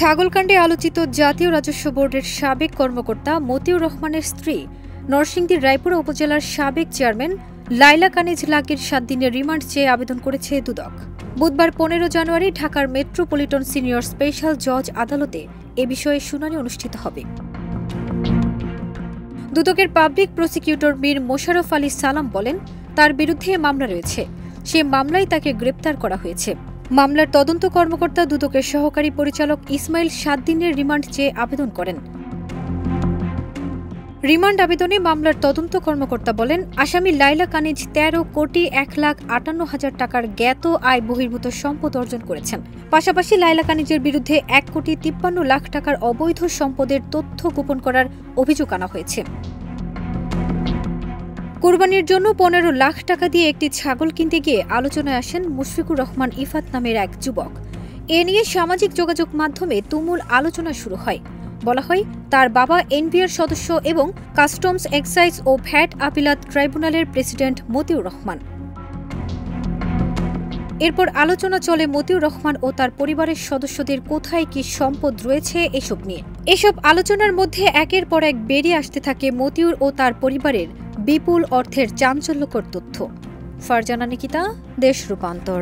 ছাগলকাণ্ডে আলোচিত জাতীয় রাজস্ব বোর্ডের সাবেক কর্মকর্তা মতিউর রহমানের স্ত্রী নরসিংদীর রায়পুরা উপজেলার সাবেক চেয়ারম্যান লাইলা কানিজ লাকির 7 দিনের রিমান্ড চেয়ে আবেদন করেছে দুদক। বুধবার 15 জানুয়ারি ঢাকার মেট্রোপলিটন সিনিয়র স্পেশাল জজ আদালতে এ বিষয়ে শুনানি অনুষ্ঠিত হবে। দুদকের পাবলিক প্রসিকিউটর মীর মোশাররফ আলী সালাম বলেন, তার বিরুদ্ধে মামলা রয়েছে, সে মামলায় তাকে গ্রেপ্তার করা হয়েছে। মামলার তদন্ত কর্মকর্তা দুদকের সহকারী পরিচালক ইসমাইল 7 দিনের রিমান্ড চেয়ে আবেদন করেন। রিমান্ড আবেদনে মামলার তদন্ত কর্মকর্তা বলেন, আসামি লাইলা কানিজ 13,51,58,000 টাকার জ্ঞাত আয় বহির্ভূত সম্পদ অর্জন করেছেন। পাশাপাশি লাইলা কানিজের বিরুদ্ধে 1,53,00,000 টাকার অবৈধ সম্পদের তথ্য গোপন করার অভিযোগ আনা হয়েছে। কুরবানির জন্য 15 লাখ টাকা দিয়ে একটি ছাগল কিনতে গিয়ে আলোচনায় আসেন মুশফিকুর রহমান ইফাত নামের এক যুবক। এ নিয়ে সামাজিক যোগাযোগ মাধ্যমে তুমুল আলোচনা শুরু হয়। বলা হয়, তার বাবা এনবিআর সদস্য এবং কাস্টমস, এক্সাইজ ও ভ্যাট আপিলাত ট্রাইব্যুনালের প্রেসিডেন্ট মতিউর রহমান। এরপর আলোচনা চলে মতিউর রহমান ও তার পরিবারের সদস্যদের কোথায় কি সম্পদ রয়েছে এসব নিয়ে। এসব আলোচনার মধ্যে একের পর এক বেরিয়ে আসতে থাকে মতিউর ও তার পরিবারের বিপুল অর্থের চাঞ্চল্যকর তথ্য। ফারজানা নিকিতা, দেশ রূপান্তর।